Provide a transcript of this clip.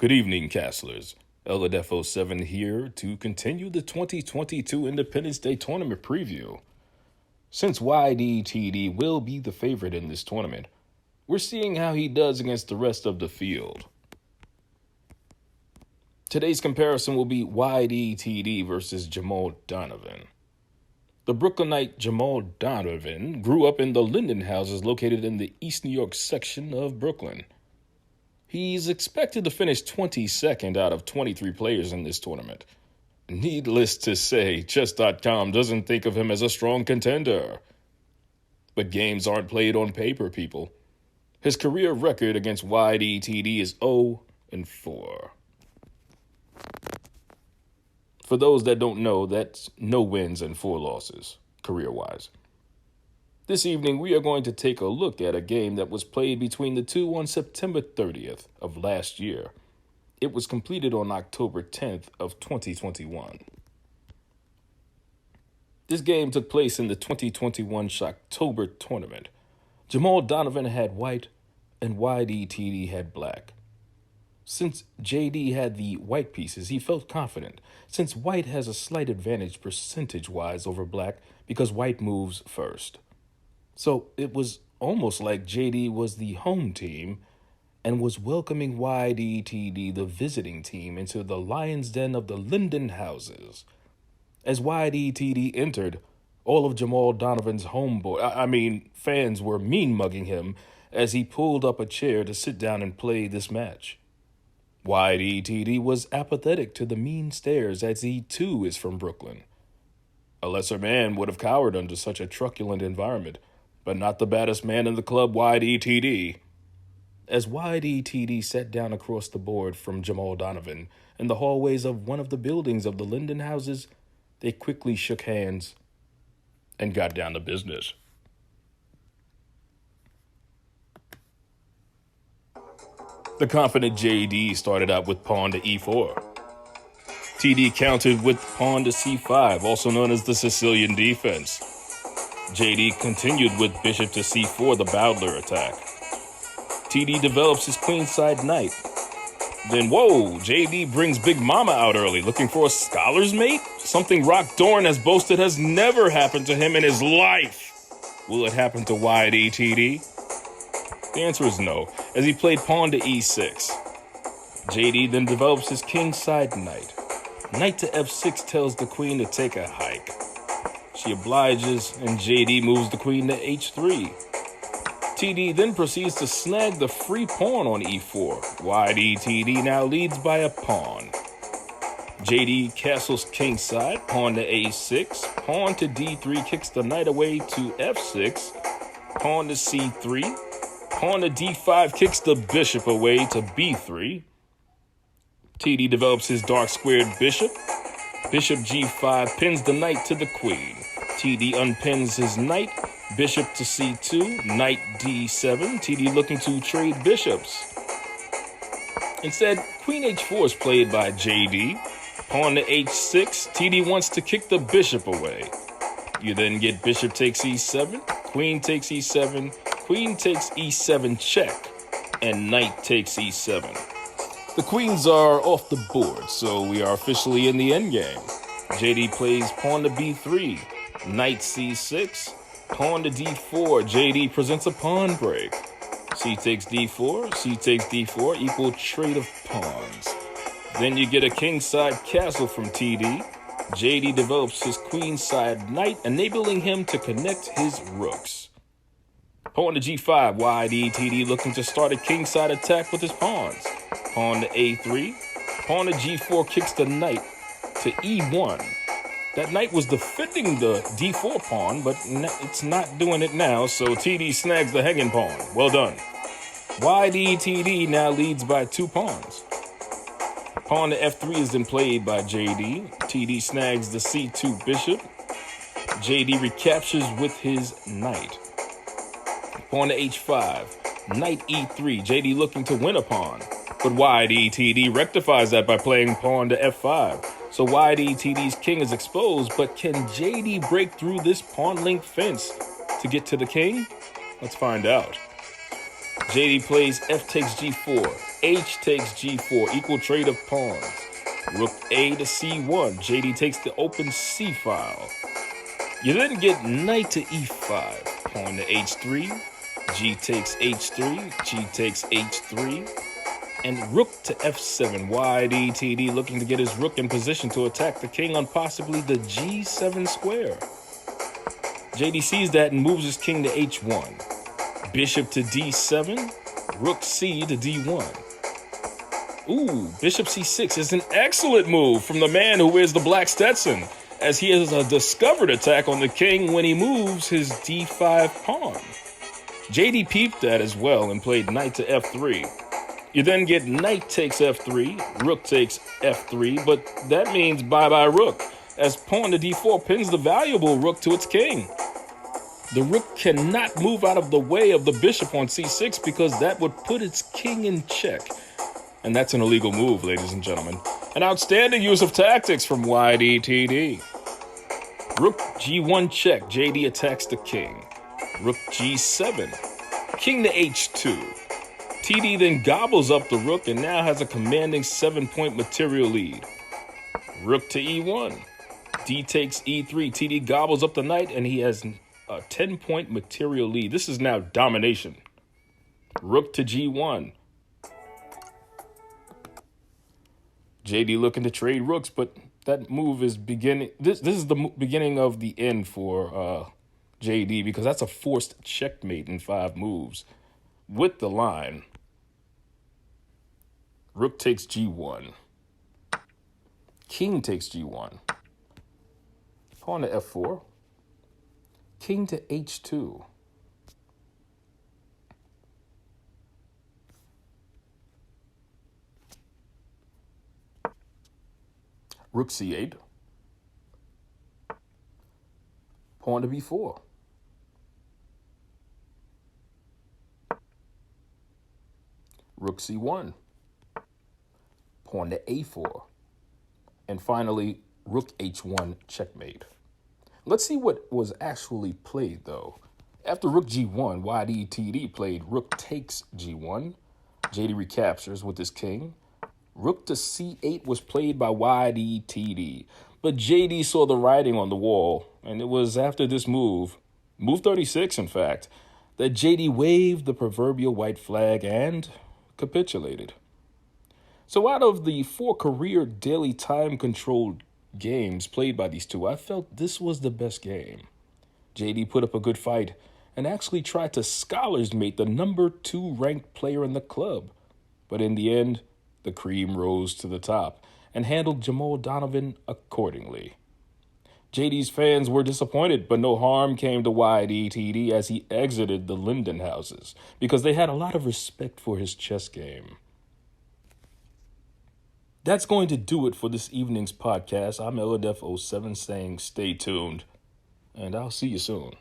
Good evening, Castlers. Eladefo7 here to continue the 2022 Independence Day Tournament preview. Since Ydtd will be the favorite in this tournament, we're seeing how he does against the rest of the field. Today's comparison will be Ydtd versus Jamaldonovan. The Brooklynite Jamaldonovan grew up in the Linden Houses located in the East New York section of Brooklyn. He's expected to finish 22nd out of 23 players in this tournament. Needless to say, Chess.com doesn't think of him as a strong contender. But games aren't played on paper, people. His career record against Ydtd is 0-4. For those that don't know, that's no wins and 4 losses, career-wise. This evening, we are going to take a look at a game that was played between the two on September 30th of last year. It was completed on October 10th of 2021. This game took place in the 2021 Shocktober tournament. Jamaldonovan had white and Ydtd had black. Since JD had the white pieces, he felt confident, since white has a slight advantage percentage-wise over black because white moves first. So it was almost like JD was the home team and was welcoming Ydtd, the visiting team, into the lion's den of the Linden Houses. As Ydtd entered, all of Jamaldonovan's fans were mean-mugging him as he pulled up a chair to sit down and play this match. Ydtd was apathetic to the mean stares as he too is from Brooklyn. A lesser man would have cowered under such a truculent environment, but not the baddest man in the club, Ydtd. As Ydtd sat down across the board from Jamaldonovan in the hallways of one of the buildings of the Linden Houses, they quickly shook hands and got down to business. The confident JD started out with pawn to e4. TD countered with pawn to c5, also known as the Sicilian defense. JD continued with bishop to c4, the Bowdler attack. TD develops his queenside knight. Then, JD brings Big Mama out early, looking for a scholar's mate? Something Rock Dorn has boasted has never happened to him in his life. Will it happen to Ydtd? The answer is no, as he played pawn to e6. JD then develops his kingside knight. Knight to f6 tells the queen to take a hike. She obliges, and JD moves the queen to h3. TD then proceeds to snag the free pawn on e4. Ydtd now leads by a pawn. JD castles kingside, pawn to a6, pawn to d3 kicks the knight away to f6, pawn to c3, pawn to d5 kicks the bishop away to b3. TD develops his dark squared bishop. Bishop g5 pins the knight to the queen. TD unpins his knight, bishop to c2, knight d7, TD looking to trade bishops. Instead, queen h4 is played by JD, pawn to h6, TD wants to kick the bishop away. You then get bishop takes e7, queen takes e7, queen takes e7 check, and knight takes e7. The queens are off the board, so we are officially in the endgame. JD plays pawn to b3, knight c6, pawn to d4, JD presents a pawn break. C takes d4, C takes d4, equal trade of pawns. Then you get a kingside castle from TD. JD develops his queenside knight, enabling him to connect his rooks. Pawn to g5, Ydtd looking to start a kingside attack with his pawns. Pawn to a3, pawn to g4 kicks the knight to e1. That knight was defending the d4 pawn, but it's not doing it now, so TD snags the hanging pawn. Well done. Ydtd now leads by 2 pawns. Pawn to f3 is then played by JD. TD snags the c2 bishop. JD recaptures with his knight. Pawn to h5, knight e3, JD looking to win a pawn. But Ydtd rectifies that by playing pawn to f5. So Ydtd's king is exposed, but can JD break through this pawn link fence to get to the king? Let's find out. JD plays f takes g4, h takes g4, equal trade of pawns. Rook a to c1, JD takes the open c file. You then get knight to e5, pawn to h3, g takes h3, g takes h3, and rook to f7. Ydtd looking to get his rook in position to attack the king on possibly the g7 square. JD sees that and moves his king to h1. Bishop to d7, rook c to d1. Ooh, bishop c6 is an excellent move from the man who wears the black Stetson, as he has a discovered attack on the king when he moves his d5 pawn. JD peeped that as well and played knight to f3. You then get knight takes f3, rook takes f3, but that means bye-bye rook, as pawn to d4 pins the valuable rook to its king. The rook cannot move out of the way of the bishop on c6 because that would put its king in check. And that's an illegal move, ladies and gentlemen. An outstanding use of tactics from Ydtd. Rook g1 check, JD attacks the king. Rook g7, king to h2. TD then gobbles up the rook and now has a commanding 7-point material lead. Rook to e1, d takes e3, TD gobbles up the knight and he has a 10-point material lead. This is now domination. Rook to g1. JD looking to trade rooks, but that move is beginning. This is the beginning of the end for JD, because that's a forced checkmate in 5 moves. With the line, rook takes g1, king takes g1, pawn to f4, king to h2. Rook c8, pawn to b4. Rook c1, pawn to a4. And finally, rook h1 checkmate. Let's see what was actually played, though. After rook g1, Ydtd played rook takes g1. JD recaptures with his king. Rook to c8 was played by Ydtd, but JD saw the writing on the wall, and it was after this move 36 in fact, that JD waved the proverbial white flag and capitulated. So out of the 4 career daily time-controlled games played by these two, I felt this was the best game. JD put up a good fight and actually tried to scholars mate the number 2 ranked player in the club, but in the end, the cream rose to the top and handled Jamaldonovan accordingly. JD's fans were disappointed, but no harm came to Ydtd as he exited the Linden Houses because they had a lot of respect for his chess game. That's going to do it for this evening's podcast. I'm Ydtd07 saying stay tuned, and I'll see you soon.